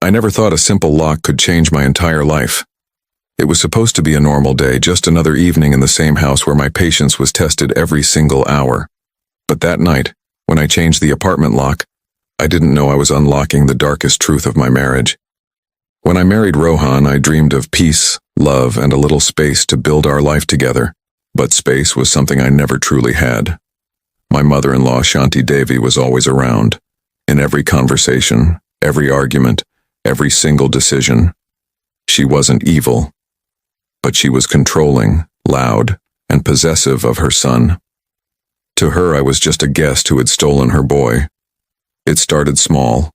I never thought a simple lock could change my entire life. It was supposed to be a normal day, just another evening in the same house where my patience was tested every single hour. But that night, when I changed the apartment lock, I didn't know I was unlocking the darkest truth of my marriage. When I married Rohan, I dreamed of peace, love, and a little space to build our life together. But space was something I never truly had. My mother-in-law, Shanti Devi, was always around. In every conversation, every argument, every single decision. She wasn't evil, but she was controlling, loud, and possessive of her son. To her, I was just a guest who had stolen her boy. It started small.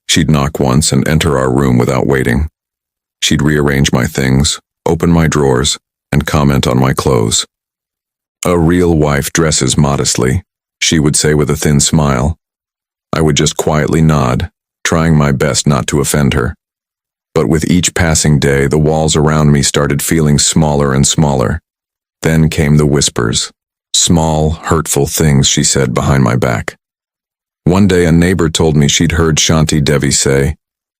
She'd knock once and enter our room without waiting. She'd rearrange my things, open my drawers, and comment on my clothes. "A real wife dresses modestly," she would say with a thin smile. I would just quietly nod, trying my best not to offend her. But with each passing day, the walls around me started feeling smaller and smaller. Then came the whispers. Small, hurtful things she said behind my back. One day a neighbor told me she'd heard Shanti Devi say,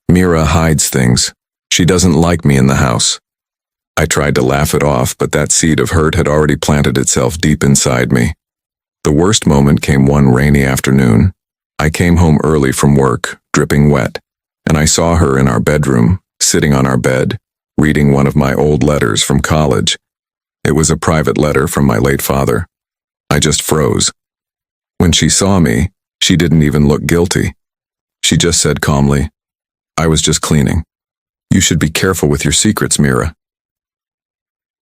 "Meera hides things. She doesn't like me in the house." I tried to laugh it off, but that seed of hurt had already planted itself deep inside me. The worst moment came one rainy afternoon. I came home early from work, dripping wet, and I saw her in our bedroom, sitting on our bed, reading one of my old letters from college. It was a private letter from my late father. I just froze. When she saw me, she didn't even look guilty. She just said calmly, "I was just cleaning. You should be careful with your secrets, Meera."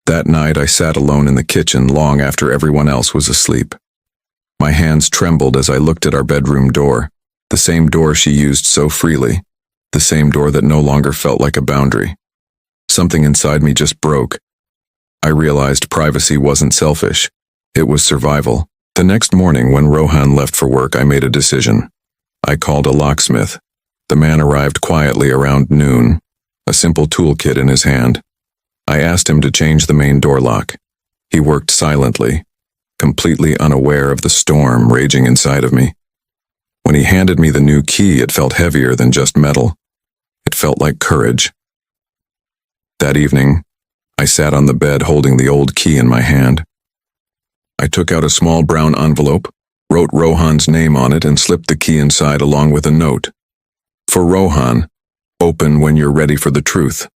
That night I sat alone in the kitchen long after everyone else was asleep. My hands trembled as I looked at our bedroom door, the same door she used so freely, the same door that no longer felt like a boundary. Something inside me just broke. I realized privacy wasn't selfish. It was survival. The next morning, when Rohan left for work, I made a decision. I called a locksmith. The man arrived quietly around noon, a simple toolkit in his hand. I asked him to change the main door lock. He worked silently, completely unaware of the storm raging inside of me. When he handed me the new key, it felt heavier than just metal. It felt like courage. That evening, I sat on the bed holding the old key in my hand. I took out a small brown envelope, wrote Rohan's name on it, and slipped the key inside along with a note. "For Rohan, open when you're ready for the truth."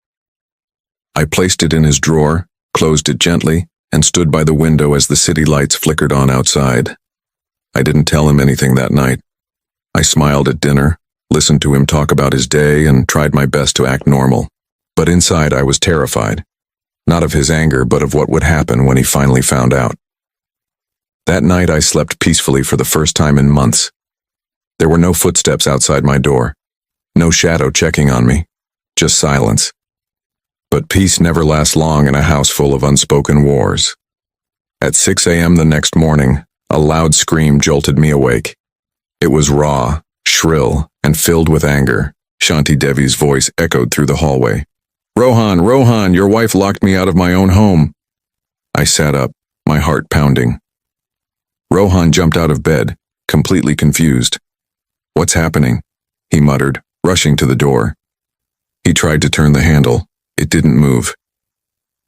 I placed it in his drawer, closed it gently, and stood by the window as the city lights flickered on outside. I didn't tell him anything that night. I smiled at dinner, listened to him talk about his day, and tried my best to act normal. But inside I was terrified. Not of his anger, but of what would happen when he finally found out. That night I slept peacefully for the first time in months. There were no footsteps outside my door, no shadow checking on me, just silence. But peace never lasts long in a house full of unspoken wars. At 6 a.m. the next morning, a loud scream jolted me awake. It was raw, shrill, and filled with anger. Shanti Devi's voice echoed through the hallway. "Rohan, Rohan, your wife locked me out of my own home." I sat up, my heart pounding. Rohan jumped out of bed, completely confused. "What's happening?" he muttered, rushing to the door. He tried to turn the handle. It didn't move.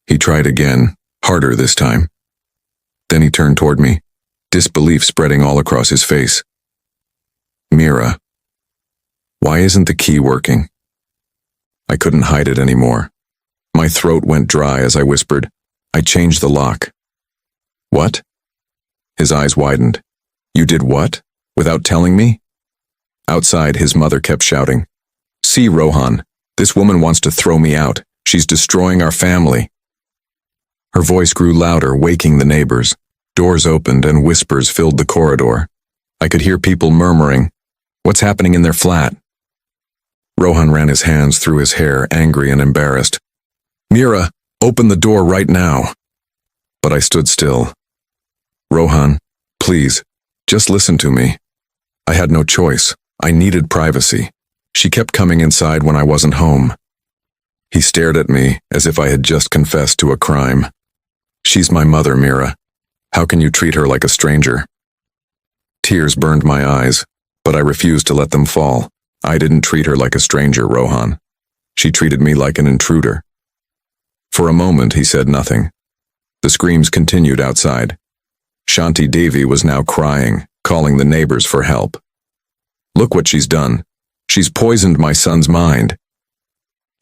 He tried again, harder this time. Then he turned toward me, disbelief spreading all across his face. "Meera, why isn't the key working?" I couldn't hide it anymore. My throat went dry as I whispered, "I changed the lock." "What?" His eyes widened. "You did what? Without telling me?" Outside, his mother kept shouting, "See, Rohan, this woman wants to throw me out. She's destroying our family." Her voice grew louder, waking the neighbors. Doors opened and whispers filled the corridor. I could hear people murmuring, "What's happening in their flat?" Rohan ran his hands through his hair, angry and embarrassed. "Meera, open the door right now." But I stood still. "Rohan, please, just listen to me." I had no choice. I needed privacy. She kept coming inside when I wasn't home. He stared at me as if I had just confessed to a crime. "She's my mother, Meera. How can you treat her like a stranger?" Tears burned my eyes, but I refused to let them fall. I didn't treat her like a stranger, Rohan. She treated me like an intruder. For a moment, he said nothing. The screams continued outside. Shanti Devi was now crying, calling the neighbors for help. Look what she's done. She's poisoned my son's mind.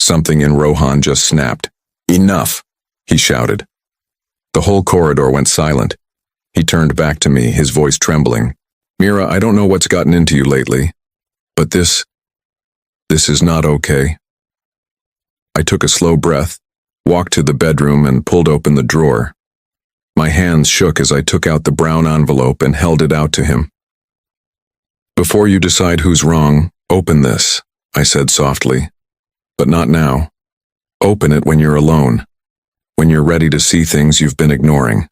Something in Rohan just snapped. Enough, he shouted. The whole corridor went silent. He turned back to me, his voice trembling. Meera, I don't know what's gotten into you lately, but this is not okay. I took a slow breath, walked to the bedroom and pulled open the drawer. My hands shook as I took out the brown envelope and held it out to him. Before you decide who's wrong, open this, I said softly. But not now. Open it when you're alone, when you're ready to see things you've been ignoring.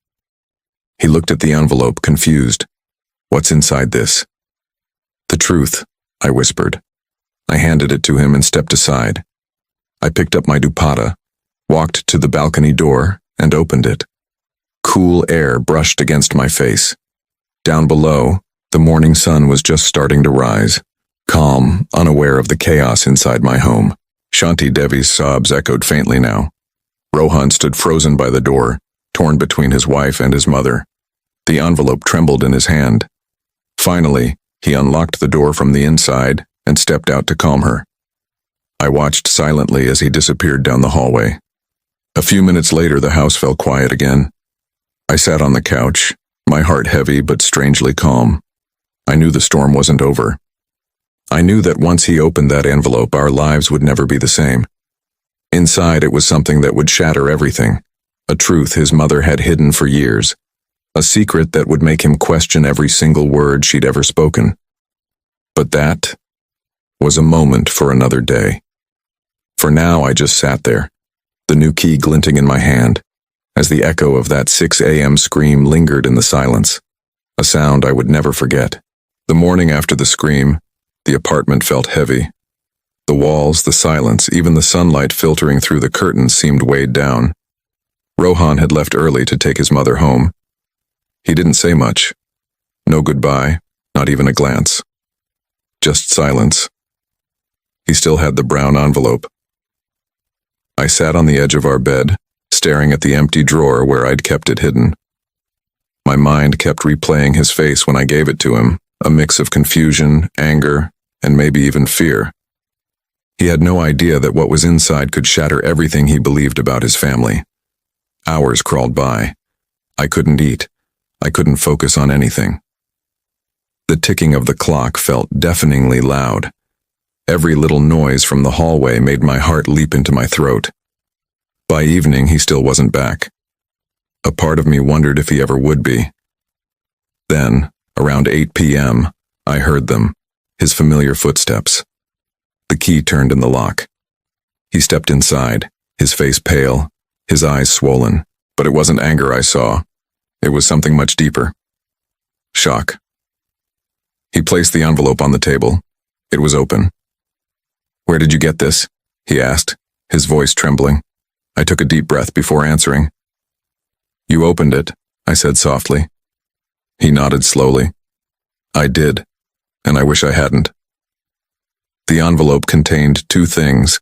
He looked at the envelope, confused. What's inside this? The truth, I whispered. I handed it to him and stepped aside. I picked up my dupatta, walked to the balcony door, and opened it. Cool air brushed against my face. Down below, the morning sun was just starting to rise, calm, unaware of the chaos inside my home. Shanti Devi's sobs echoed faintly now. Rohan stood frozen by the door, torn between his wife and his mother. The envelope trembled in his hand. Finally, he unlocked the door from the inside and stepped out to calm her. I watched silently as he disappeared down the hallway. A few minutes later, the house fell quiet again. I sat on the couch, my heart heavy but strangely calm. I knew the storm wasn't over. I knew that once he opened that envelope, our lives would never be the same. Inside, it was something that would shatter everything, a truth his mother had hidden for years, a secret that would make him question every single word she'd ever spoken. But that was a moment for another day. For now, I just sat there, the new key glinting in my hand, as the echo of that 6 a.m. scream lingered in the silence, a sound I would never forget. The morning after the scream, the apartment felt heavy. The walls, the silence, even the sunlight filtering through the curtains seemed weighed down. Rohan had left early to take his mother home. He didn't say much. No goodbye, not even a glance. Just silence. He still had the brown envelope. I sat on the edge of our bed, staring at the empty drawer where I'd kept it hidden. My mind kept replaying his face when I gave it to him, a mix of confusion, anger, and maybe even fear. He had no idea that what was inside could shatter everything he believed about his family. Hours crawled by. I couldn't eat. I couldn't focus on anything. The ticking of the clock felt deafeningly loud. Every little noise from the hallway made my heart leap into my throat. By evening, he still wasn't back. A part of me wondered if he ever would be. Then, around 8 p.m., I heard them, his familiar footsteps. The key turned in the lock. He stepped inside, his face pale, his eyes swollen, but it wasn't anger I saw. It was something much deeper. Shock. He placed the envelope on the table. It was open. "Where did you get this?" he asked, his voice trembling. I took a deep breath before answering. "You opened it," I said softly. He nodded slowly. "I did, and I wish I hadn't." The envelope contained two things,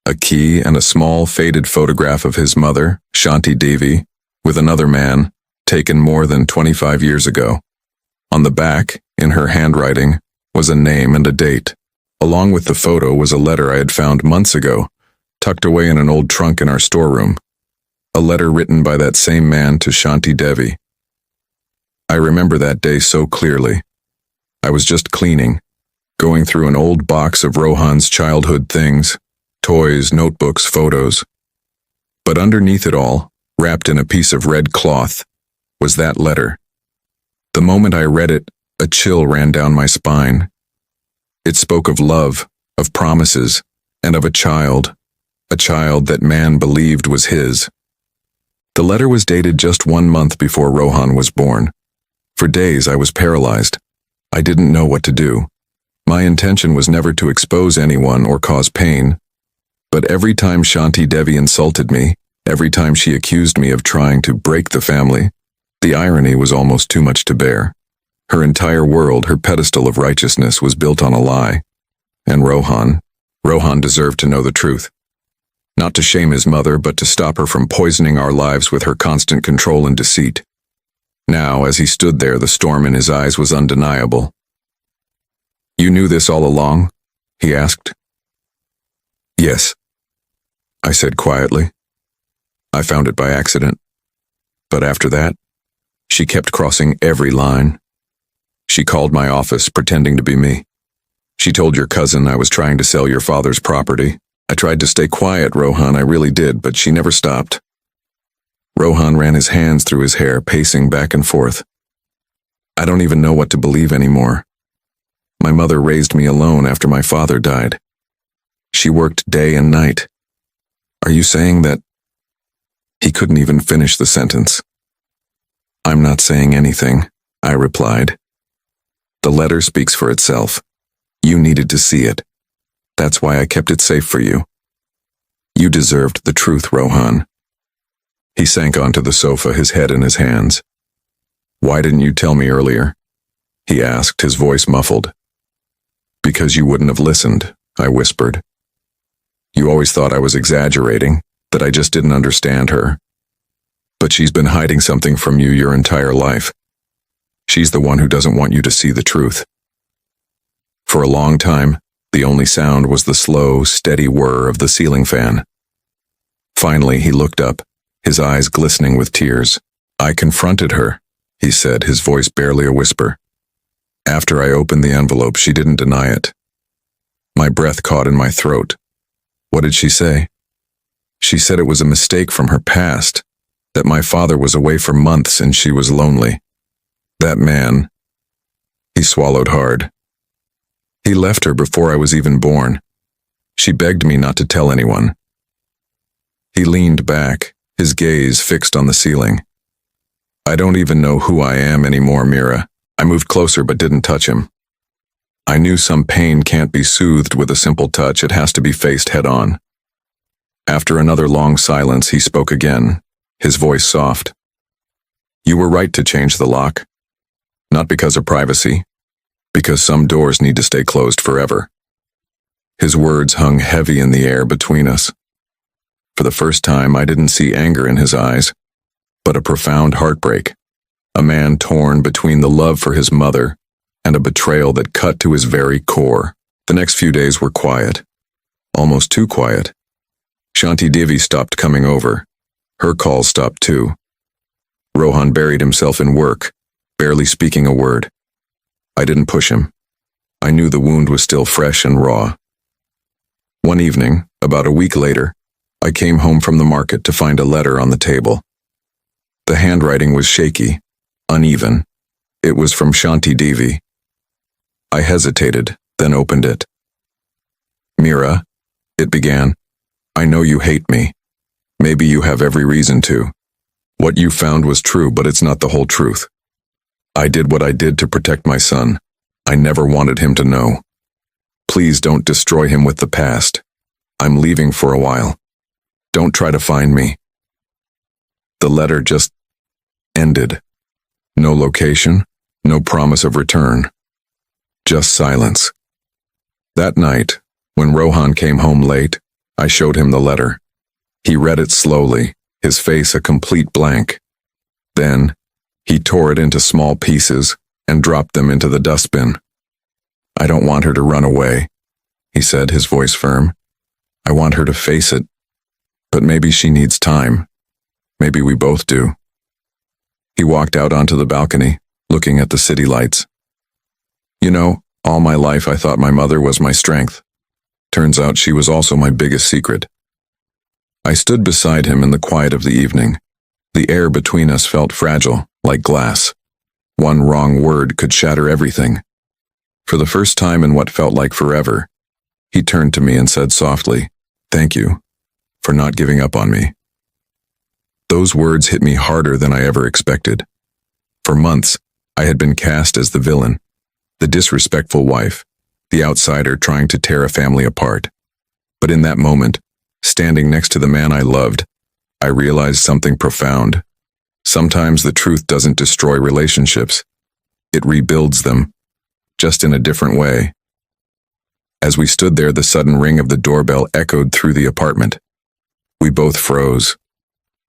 a key and a small faded photograph of his mother, Shanti Devi, with another man, taken more than 25 years ago. On the back, in her handwriting, was a name and a date. Along with the photo was a letter I had found months ago, tucked away in an old trunk in our storeroom. A letter written by that same man to Shanti Devi. I remember that day so clearly. I was just cleaning, going through an old box of Rohan's childhood things, toys, notebooks, photos. But underneath it all, wrapped in a piece of red cloth, was that letter. The moment I read it, a chill ran down my spine. It spoke of love, of promises, and of a child that man believed was his. The letter was dated just 1 month before Rohan was born. For days I was paralyzed. I didn't know what to do. My intention was never to expose anyone or cause pain. But every time Shanti Devi insulted me, every time she accused me of trying to break the family, the irony was almost too much to bear. Her entire world, her pedestal of righteousness, was built on a lie. And Rohan. Rohan deserved to know the truth. Not to shame his mother, but to stop her from poisoning our lives with her constant control and deceit. Now, as he stood there, the storm in his eyes was undeniable. "You knew this all along?" he asked. "Yes," I said quietly. "I found it by accident. But after that, she kept crossing every line. She called my office, pretending to be me. She told your cousin I was trying to sell your father's property. I tried to stay quiet, Rohan, I really did, but she never stopped." Rohan ran his hands through his hair, pacing back and forth. "I don't even know what to believe anymore. My mother raised me alone after my father died. She worked day and night. Are you saying that—" He couldn't even finish the sentence. "I'm not saying anything," I replied. "The letter speaks for itself. You needed to see it. That's why I kept it safe for you. You deserved the truth, Rohan." He sank onto the sofa, his head in his hands. "Why didn't you tell me earlier?" he asked, his voice muffled. "Because you wouldn't have listened," I whispered. "You always thought I was exaggerating, that I just didn't understand her. But she's been hiding something from you your entire life. She's the one who doesn't want you to see the truth." For a long time, the only sound was the slow, steady whir of the ceiling fan. Finally, he looked up, his eyes glistening with tears. "I confronted her," he said, his voice barely a whisper. "After I opened the envelope, she didn't deny it." My breath caught in my throat. "What did she say?" "She said it was a mistake from her past, that my father was away for months and she was lonely. That man—" He swallowed hard. "He left her before I was even born. She begged me not to tell anyone." He leaned back, his gaze fixed on the ceiling. "I don't even know who I am anymore, Meera." I moved closer but didn't touch him. I knew some pain can't be soothed with a simple touch, it has to be faced head-on. After another long silence, he spoke again, his voice soft. "You were right to change the lock. Not because of privacy, because some doors need to stay closed forever." His words hung heavy in the air between us. For the first time, I didn't see anger in his eyes, but a profound heartbreak. A man torn between the love for his mother and a betrayal that cut to his very core. The next few days were quiet, almost too quiet. Shanti Devi stopped coming over. Her calls stopped too. Rohan buried himself in work, barely speaking a word. I didn't push him. I knew the wound was still fresh and raw. One evening, about a week later, I came home from the market to find a letter on the table. The handwriting was shaky, uneven. It was from Shanti Devi. I hesitated, then opened it. "Meera," it began, "I know you hate me. Maybe you have every reason to. What you found was true, but it's not the whole truth. I did what I did to protect my son. I never wanted him to know. Please don't destroy him with the past. I'm leaving for a while. Don't try to find me." The letter just ended. No location, no promise of return. Just silence. That night, when Rohan came home late, I showed him the letter. He read it slowly, his face a complete blank. Then, he tore it into small pieces and dropped them into the dustbin. "I don't want her to run away," he said, his voice firm. "I want her to face it. But maybe she needs time. Maybe we both do." He walked out onto the balcony, looking at the city lights. "You know, all my life I thought my mother was my strength. Turns out she was also my biggest secret." I stood beside him in the quiet of the evening. The air between us felt fragile, like glass. One wrong word could shatter everything. For the first time in what felt like forever, he turned to me and said softly, "Thank you for not giving up on me." Those words hit me harder than I ever expected. For months, I had been cast as the villain, the disrespectful wife, the outsider trying to tear a family apart. But in that moment, standing next to the man I loved, I realized something profound. Sometimes the truth doesn't destroy relationships. It rebuilds them, just in a different way. As we stood there, the sudden ring of the doorbell echoed through the apartment. We both froze.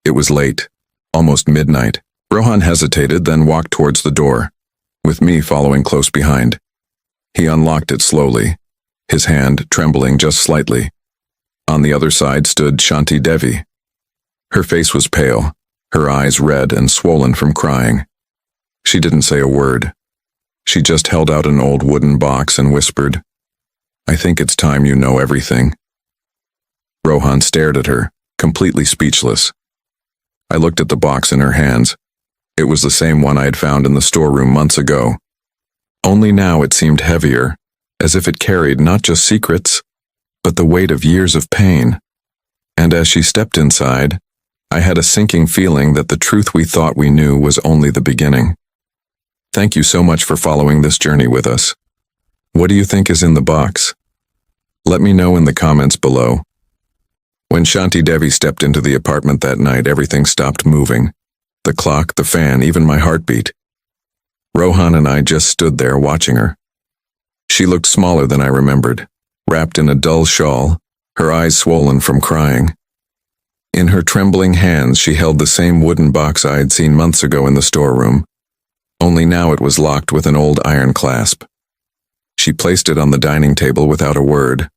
It was late, almost midnight. Rohan hesitated, then walked towards the door, with me following close behind. He unlocked it slowly, his hand trembling just slightly. On the other side stood Shanti Devi. Her face was pale, her eyes red and swollen from crying. She didn't say a word. She just held out an old wooden box and whispered, "I think it's time you know everything." Rohan stared at her, completely speechless. I looked at the box in her hands. It was the same one I had found in the storeroom months ago. Only now it seemed heavier, as if it carried not just secrets, but the weight of years of pain. And as she stepped inside, I had a sinking feeling that the truth we thought we knew was only the beginning. Thank you so much for following this journey with us. What do you think is in the box? Let me know in the comments below. When Shanti Devi stepped into the apartment that night, everything stopped moving. The clock, the fan, even my heartbeat. Rohan and I just stood there watching her. She looked smaller than I remembered, wrapped in a dull shawl, her eyes swollen from crying. In her trembling hands, she held the same wooden box I had seen months ago in the storeroom, only now it was locked with an old iron clasp. She placed it on the dining table without a word.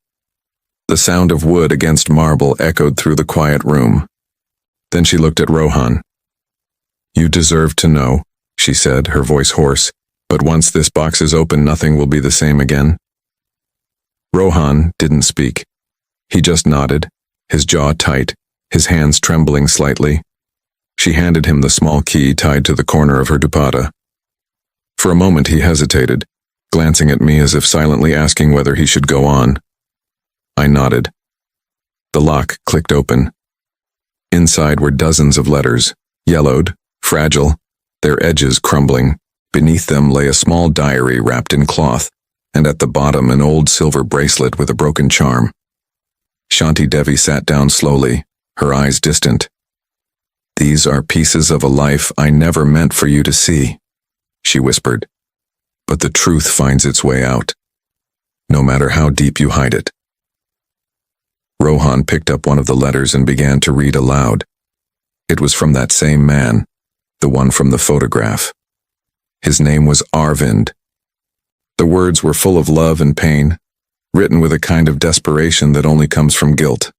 The sound of wood against marble echoed through the quiet room. Then she looked at Rohan. "You deserve to know," she said, her voice hoarse, "but once this box is open, nothing will be the same again." Rohan didn't speak. He just nodded, his jaw tight, his hands trembling slightly. She handed him the small key tied to the corner of her dupatta. For a moment he hesitated, glancing at me as if silently asking whether he should go on. I nodded. The lock clicked open. Inside were dozens of letters, yellowed, fragile, their edges crumbling. Beneath them lay a small diary wrapped in cloth, and at the bottom an old silver bracelet with a broken charm. Shanti Devi sat down slowly, her eyes distant. "These are pieces of a life I never meant for you to see," she whispered. "But the truth finds its way out, no matter how deep you hide it." Rohan picked up one of the letters and began to read aloud. It was from that same man, the one from the photograph. His name was Arvind. The words were full of love and pain, written with a kind of desperation that only comes from guilt.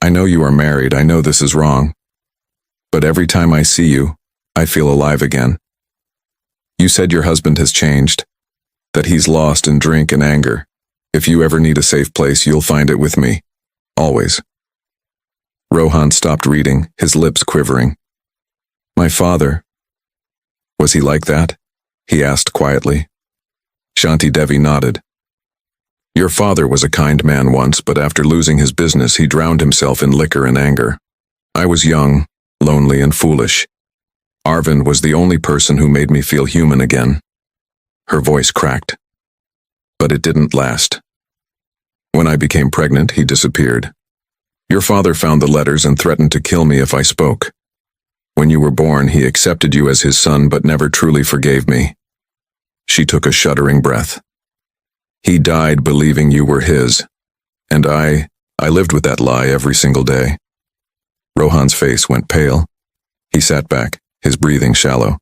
"I know you are married, I know this is wrong. But every time I see you, I feel alive again. You said your husband has changed, that he's lost in drink and anger. If you ever need a safe place, you'll find it with me. Always." Rohan stopped reading, his lips quivering. "My father, was he like that?" he asked quietly. Shanti Devi nodded. "Your father was a kind man once, but after losing his business, he drowned himself in liquor and anger. I was young, lonely, and foolish. Arvind was the only person who made me feel human again." Her voice cracked. "But it didn't last. When I became pregnant, he disappeared. Your father found the letters and threatened to kill me if I spoke. When you were born, he accepted you as his son but never truly forgave me." She took a shuddering breath. "He died believing you were his, and I lived with that lie every single day." Rohan's face went pale. He sat back, his breathing shallow.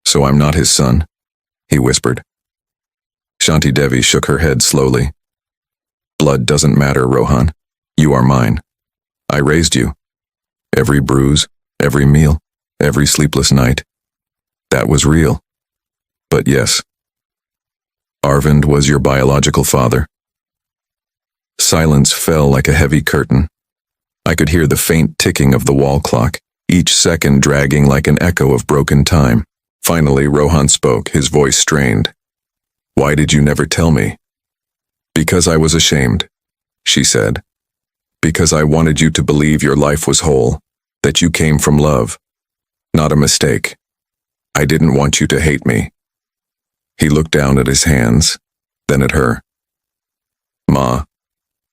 "So I'm not his son," he whispered. Shanti Devi shook her head slowly. "Blood doesn't matter, Rohan. You are mine. I raised you. Every bruise, every meal, every sleepless night. That was real. But yes, Arvind was your biological father." Silence fell like a heavy curtain. I could hear the faint ticking of the wall clock, each second dragging like an echo of broken time. Finally, Rohan spoke, his voice strained. "Why did you never tell me?" "Because I was ashamed," she said. "Because I wanted you to believe your life was whole, that you came from love, not a mistake. I didn't want you to hate me." He looked down at his hands, then at her. "Ma,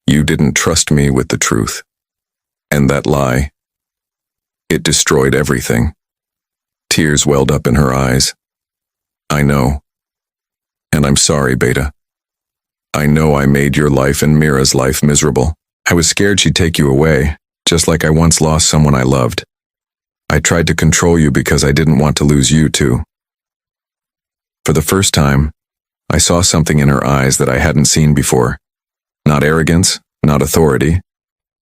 you didn't trust me with the truth. And that lie, it destroyed everything." Tears welled up in her eyes. "I know. And I'm sorry, Beta. I know I made your life and Meera's life miserable. I was scared she'd take you away, just like I once lost someone I loved. I tried to control you because I didn't want to lose you too. For the first time, I saw something in her eyes that I hadn't seen before. Not arrogance, not authority,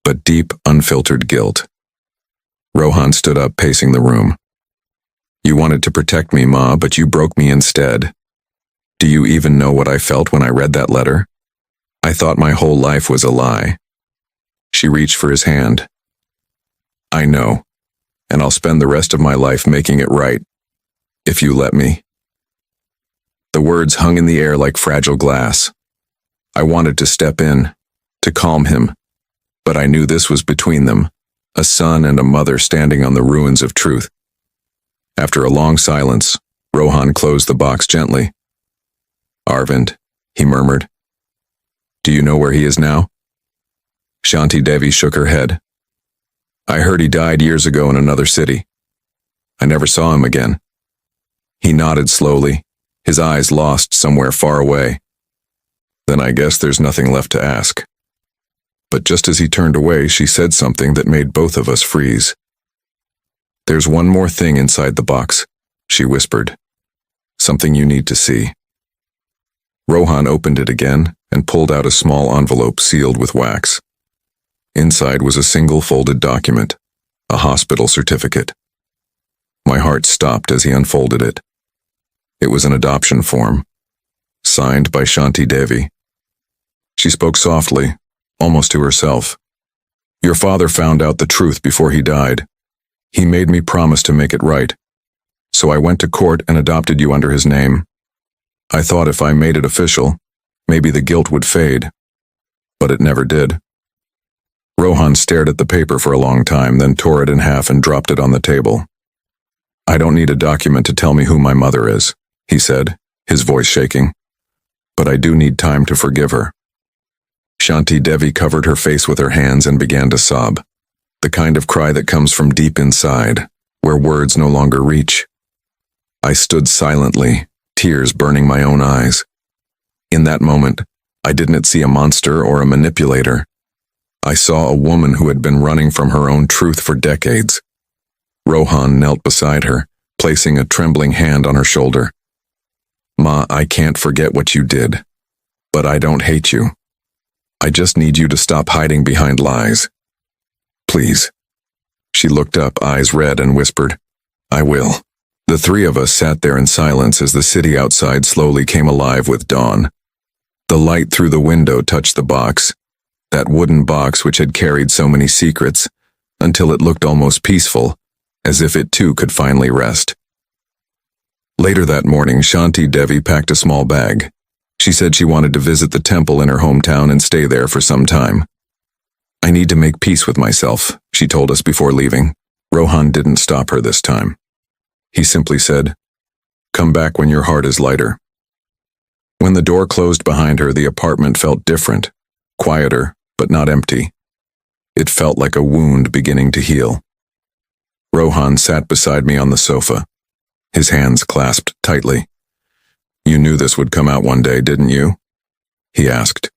but deep, unfiltered guilt. Rohan stood up, pacing the room. You wanted to protect me, Ma, but you broke me instead. Do you even know what I felt when I read that letter? I thought my whole life was a lie. She reached for his hand. I know, and I'll spend the rest of my life making it right, if you let me. The words hung in the air like fragile glass. I wanted to step in, to calm him, but I knew this was between them, a son and a mother standing on the ruins of truth. After a long silence, Rohan closed the box gently. Arvind, he murmured. Do you know where he is now? Shanti Devi shook her head. I heard he died years ago in another city. I never saw him again. He nodded slowly, his eyes lost somewhere far away. Then I guess there's nothing left to ask. But just as he turned away, she said something that made both of us freeze. There's one more thing inside the box, she whispered. Something you need to see. Rohan opened it again and pulled out a small envelope sealed with wax. Inside was a single folded document, a hospital certificate. My heart stopped as he unfolded it. It was an adoption form, signed by Shanti Devi. She spoke softly, almost to herself. Your father found out the truth before he died. He made me promise to make it right. So I went to court and adopted you under his name. I thought if I made it official, maybe the guilt would fade. But it never did. Rohan stared at the paper for a long time, then tore it in half and dropped it on the table. I don't need a document to tell me who my mother is, he said, his voice shaking. But I do need time to forgive her. Shanti Devi covered her face with her hands and began to sob, the kind of cry that comes from deep inside, where words no longer reach. I stood silently, tears burning my own eyes. In that moment, I didn't see a monster or a manipulator. I saw a woman who had been running from her own truth for decades. Rohan knelt beside her, placing a trembling hand on her shoulder. Ma, I can't forget what you did, but I don't hate you. I just need you to stop hiding behind lies. Please. She looked up, eyes red, and whispered, I will. The three of us sat there in silence as the city outside slowly came alive with dawn. The light through the window touched the box, that wooden box which had carried so many secrets, until it looked almost peaceful, as if it too could finally rest. Later that morning, Shanti Devi packed a small bag. She said she wanted to visit the temple in her hometown and stay there for some time. I need to make peace with myself, she told us before leaving. Rohan didn't stop her this time. He simply said, come back when your heart is lighter. When the door closed behind her, the apartment felt different, quieter, but not empty. It felt like a wound beginning to heal. Rohan sat beside me on the sofa, his hands clasped tightly. You knew this would come out one day, didn't you? He asked.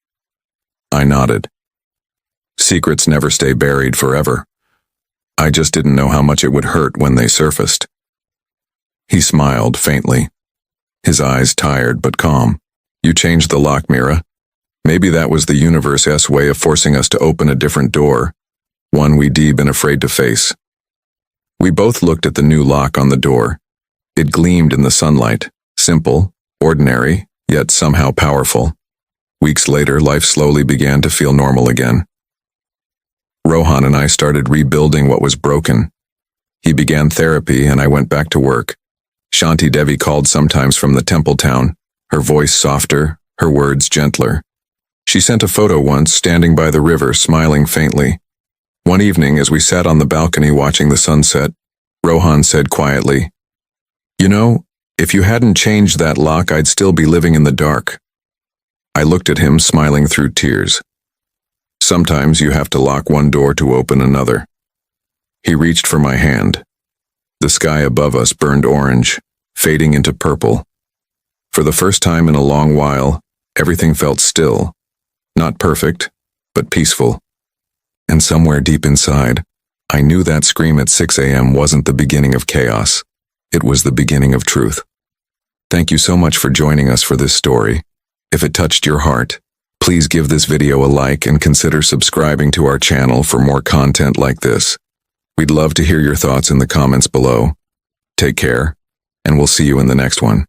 I nodded. Secrets never stay buried forever. I just didn't know how much it would hurt when they surfaced. He smiled faintly, his eyes tired but calm. You changed the lock, Meera. Maybe that was the universe's way of forcing us to open a different door, one we'd been afraid to face. We both looked at the new lock on the door. It gleamed in the sunlight, simple, ordinary, yet somehow powerful. Weeks later, life slowly began to feel normal again. Rohan and I started rebuilding what was broken. He began therapy and I went back to work. Shanti Devi called sometimes from the temple town, her voice softer, her words gentler. She sent a photo once, standing by the river, smiling faintly. One evening, as we sat on the balcony watching the sunset, Rohan said quietly, You know, if you hadn't changed that lock, I'd still be living in the dark. I looked at him, smiling through tears. Sometimes you have to lock one door to open another. He reached for my hand. The sky above us burned orange, fading into purple. For the first time in a long while, Everything felt still. Not perfect, but peaceful. And somewhere deep inside, I knew that scream at 6 a.m. wasn't the beginning of chaos. It was the beginning of truth. Thank you so much for joining us for this story. If it touched your heart, please give this video a like and consider subscribing to our channel for more content like this. We'd love to hear your thoughts in the comments below. Take care, and we'll see you in the next one.